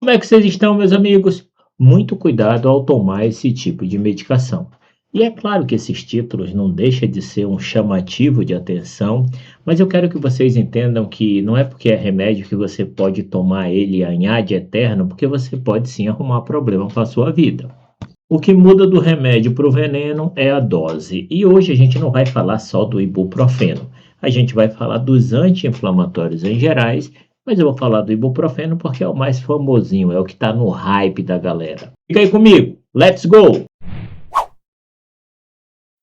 Como é que vocês estão, meus amigos? Muito cuidado ao tomar esse tipo de medicação. E é claro que esses títulos não deixam de ser um chamativo de atenção, mas eu quero que vocês entendam que não é porque é remédio que você pode tomar ele ad eterno, porque você pode sim arrumar problema para a sua vida. O que muda do remédio para o veneno é a dose. E hoje a gente não vai falar só do ibuprofeno. A gente vai falar dos anti-inflamatórios em gerais, mas eu vou falar do ibuprofeno porque é o mais famosinho, é o que está no hype da galera. Fica aí comigo, let's go!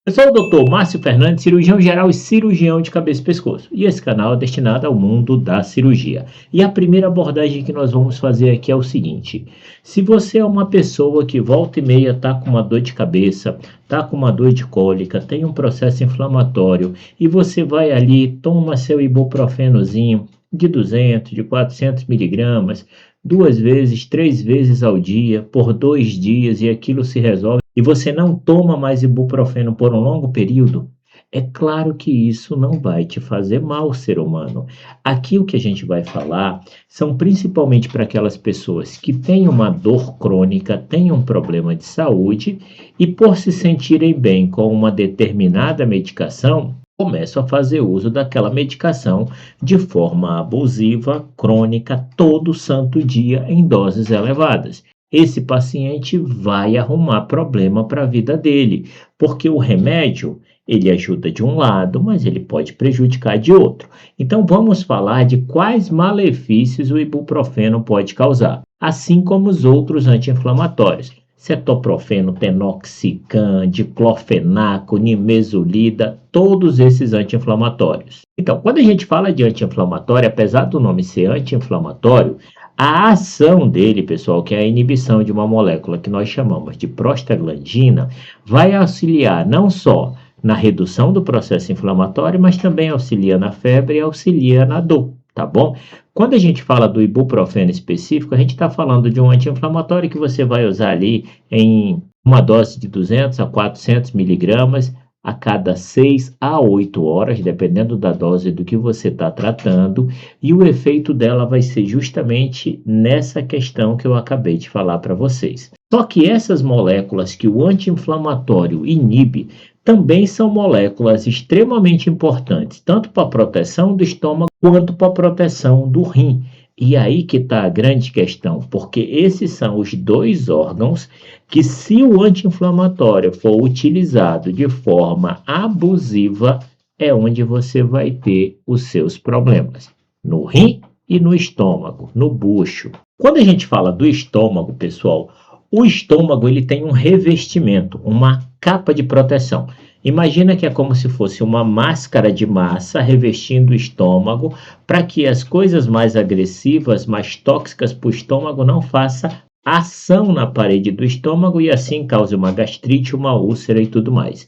Eu sou o Dr. Márcio Fernandes, cirurgião geral e cirurgião de cabeça e pescoço. E esse canal é destinado ao mundo da cirurgia. E a primeira abordagem que nós vamos fazer aqui é o seguinte: se você é uma pessoa que volta e meia está com uma dor de cabeça, está com uma dor de cólica, tem um processo inflamatório, e você vai ali, toma seu ibuprofenozinho de 200, de 400 miligramas, 2 vezes, 3 vezes ao dia, por 2 dias, e aquilo se resolve e você não toma mais ibuprofeno por um longo período, é claro que isso não vai te fazer mal, ser humano. Aqui o que a gente vai falar são principalmente para aquelas pessoas que têm uma dor crônica, têm um problema de saúde e por se sentirem bem com uma determinada medicação, começam a fazer uso daquela medicação de forma abusiva, crônica, todo santo dia em doses elevadas. Esse paciente vai arrumar problema para a vida dele, porque o remédio, ele ajuda de um lado, mas ele pode prejudicar de outro. Então vamos falar de quais malefícios o ibuprofeno pode causar, assim como os outros anti-inflamatórios. Cetoprofeno, tenoxicam, diclofenaco, nimesulida, todos esses anti-inflamatórios. Então, quando a gente fala de anti-inflamatório, apesar do nome ser anti-inflamatório, a ação dele, pessoal, que é a inibição de uma molécula que nós chamamos de prostaglandina, vai auxiliar não só na redução do processo inflamatório, mas também auxilia na febre e auxilia na dor, tá bom? Quando a gente fala do ibuprofeno específico, a gente está falando de um anti-inflamatório que você vai usar ali em uma dose de 200 a 400 miligramas a cada 6 a 8 horas, dependendo da dose do que você está tratando, e o efeito dela vai ser justamente nessa questão que eu acabei de falar para vocês. Só que essas moléculas que o anti-inflamatório inibe também são moléculas extremamente importantes, tanto para a proteção do estômago quanto para a proteção do rim. E aí que está a grande questão, porque esses são os dois órgãos que, se o anti-inflamatório for utilizado de forma abusiva, é onde você vai ter os seus problemas, no rim e no estômago, no bucho. Quando a gente fala do estômago, pessoal, o estômago ele tem um revestimento, uma capa de proteção. Imagina que é como se fosse uma máscara de massa revestindo o estômago para que as coisas mais agressivas, mais tóxicas para o estômago não façam ação na parede do estômago e assim cause uma gastrite, uma úlcera e tudo mais.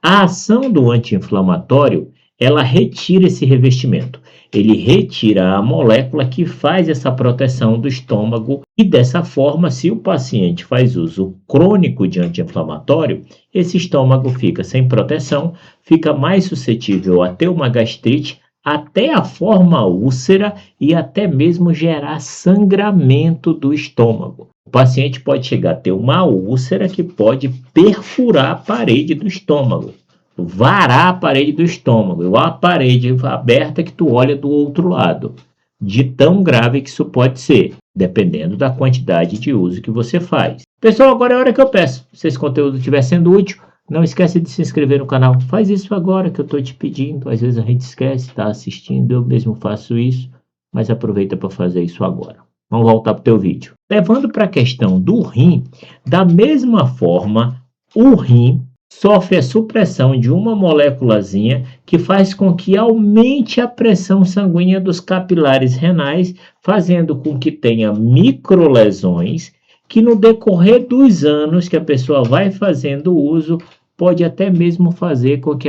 A ação do anti-inflamatório, ela retira esse revestimento. Ele retira a molécula que faz essa proteção do estômago e dessa forma, se o paciente faz uso crônico de anti-inflamatório, esse estômago fica sem proteção, fica mais suscetível a ter uma gastrite, até a forma úlcera e até mesmo gerar sangramento do estômago. O paciente pode chegar a ter uma úlcera que pode perfurar a parede do estômago, varar a parede do estômago, ou a parede aberta que tu olha do outro lado, de tão grave que isso pode ser, dependendo da quantidade de uso que você faz. Pessoal, agora é a hora que eu peço. Se esse conteúdo estiver sendo útil, não esquece de se inscrever no canal. Faz isso agora que eu estou te pedindo. Às vezes a gente esquece, está assistindo, eu mesmo faço isso, mas aproveita para fazer isso agora. Vamos voltar para o teu vídeo. Levando para a questão do rim, da mesma forma, o rim sofre a supressão de uma moléculazinha que faz com que aumente a pressão sanguínea dos capilares renais, fazendo com que tenha microlesões que no decorrer dos anos que a pessoa vai fazendo uso, pode até mesmo fazer com que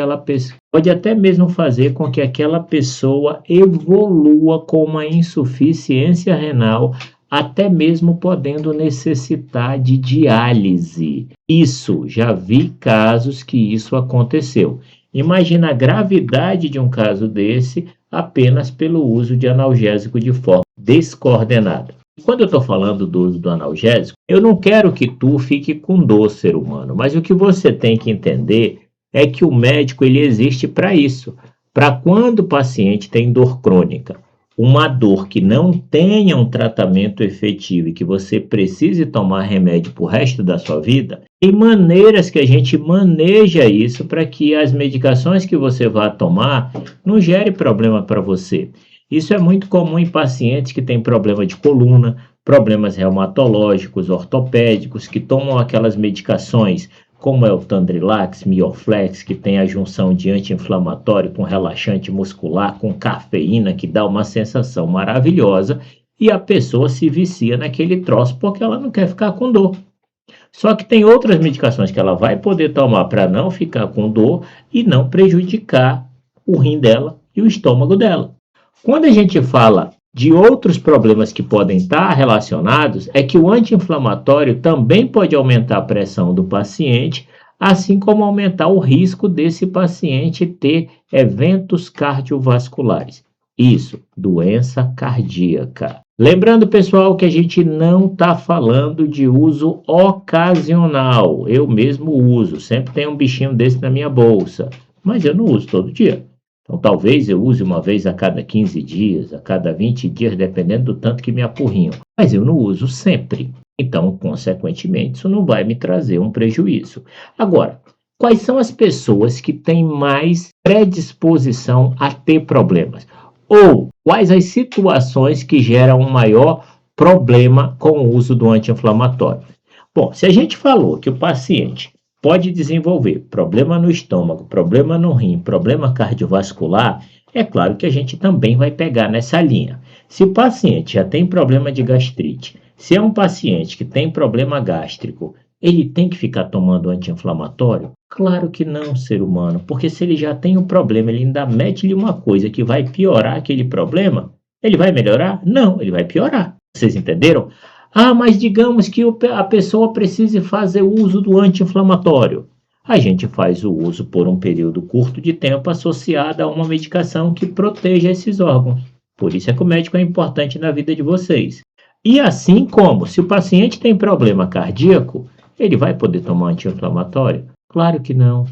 aquela pessoa evolua com uma insuficiência renal, até mesmo podendo necessitar de diálise. Isso, já vi casos que isso aconteceu. Imagina a gravidade de um caso desse apenas pelo uso de analgésico de forma descoordenada. Quando eu estou falando do uso do analgésico, eu não quero que tu fique com dor, ser humano, mas o que você tem que entender é que o médico ele existe para isso, para quando o paciente tem dor crônica, uma dor que não tenha um tratamento efetivo e que você precise tomar remédio para o resto da sua vida, tem maneiras que a gente maneja isso para que as medicações que você vá tomar não gere problema para você. Isso é muito comum em pacientes que têm problema de coluna, problemas reumatológicos, ortopédicos, que tomam aquelas medicações como é o Tandrilax, Mioflex, que tem a junção de anti-inflamatório com relaxante muscular, com cafeína, que dá uma sensação maravilhosa, e a pessoa se vicia naquele troço porque ela não quer ficar com dor. Só que tem outras medicações que ela vai poder tomar para não ficar com dor e não prejudicar o rim dela e o estômago dela. Quando a gente fala de outros problemas que podem estar relacionados, é que o anti-inflamatório também pode aumentar a pressão do paciente, assim como aumentar o risco desse paciente ter eventos cardiovasculares. Isso, doença cardíaca. Lembrando, pessoal, que a gente não está falando de uso ocasional. Eu mesmo uso, sempre tem um bichinho desse na minha bolsa, mas eu não uso todo dia. Então, talvez eu use uma vez a cada 15 dias, a cada 20 dias, dependendo do tanto que me apurrinham. Mas eu não uso sempre. Então, consequentemente, isso não vai me trazer um prejuízo. Agora, quais são as pessoas que têm mais predisposição a ter problemas? Ou quais as situações que geram um maior problema com o uso do anti-inflamatório? Bom, se a gente falou que o paciente pode desenvolver problema no estômago, problema no rim, problema cardiovascular, é claro que a gente também vai pegar nessa linha. Se o paciente já tem problema de gastrite, se é um paciente que tem problema gástrico, ele tem que ficar tomando anti-inflamatório? Claro que não, ser humano, porque se ele já tem um problema, ele ainda mete-lhe uma coisa que vai piorar aquele problema, ele vai melhorar? Não, ele vai piorar. Vocês entenderam? Ah, mas digamos que a pessoa precise fazer uso do anti-inflamatório. A gente faz o uso por um período curto de tempo associado a uma medicação que proteja esses órgãos. Por isso é que o médico é importante na vida de vocês. E assim como, se o paciente tem problema cardíaco, ele vai poder tomar anti-inflamatório? Claro que não.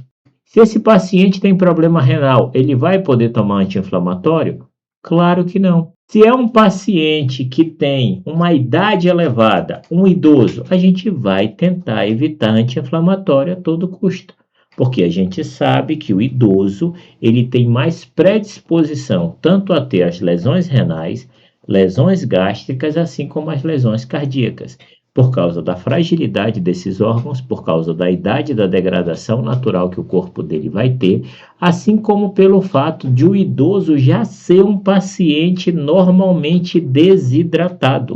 Se esse paciente tem problema renal, ele vai poder tomar anti-inflamatório? Claro que não. Se é um paciente que tem uma idade elevada, um idoso, a gente vai tentar evitar anti-inflamatório a todo custo, porque a gente sabe que o idoso ele tem mais predisposição tanto a ter as lesões renais, lesões gástricas, assim como as lesões cardíacas, por causa da fragilidade desses órgãos, por causa da idade e da degradação natural que o corpo dele vai ter, assim como pelo fato de o idoso já ser um paciente normalmente desidratado.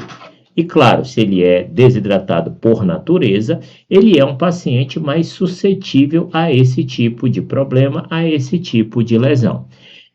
E claro, se ele é desidratado por natureza, ele é um paciente mais suscetível a esse tipo de problema, a esse tipo de lesão.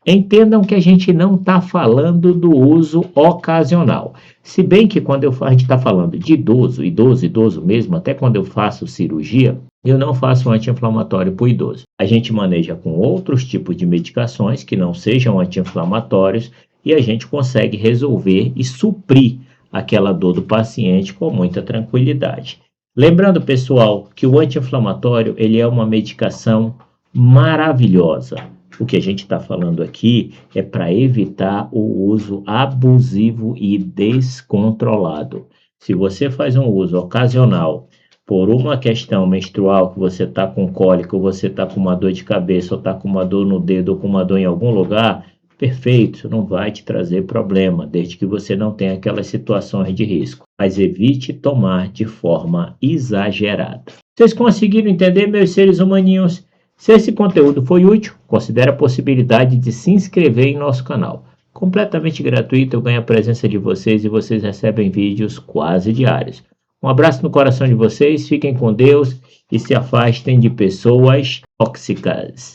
Entendam que a gente não está falando do uso ocasional. Se bem que quando a gente está falando de idoso mesmo, até quando eu faço cirurgia, eu não faço anti-inflamatório para o idoso. A gente maneja com outros tipos de medicações que não sejam anti-inflamatórios e a gente consegue resolver e suprir aquela dor do paciente com muita tranquilidade. Lembrando, pessoal, que o anti-inflamatório ele é uma medicação maravilhosa. O que a gente está falando aqui é para evitar o uso abusivo e descontrolado. Se você faz um uso ocasional por uma questão menstrual, que você está com cólica, ou você está com uma dor de cabeça, ou está com uma dor no dedo, ou com uma dor em algum lugar, perfeito, isso não vai te trazer problema, desde que você não tenha aquelas situações de risco. Mas evite tomar de forma exagerada. Vocês conseguiram entender, meus seres humaninhos? Se esse conteúdo foi útil, considere a possibilidade de se inscrever em nosso canal. Completamente gratuito, eu ganho a presença de vocês e vocês recebem vídeos quase diários. Um abraço no coração de vocês, fiquem com Deus e se afastem de pessoas tóxicas.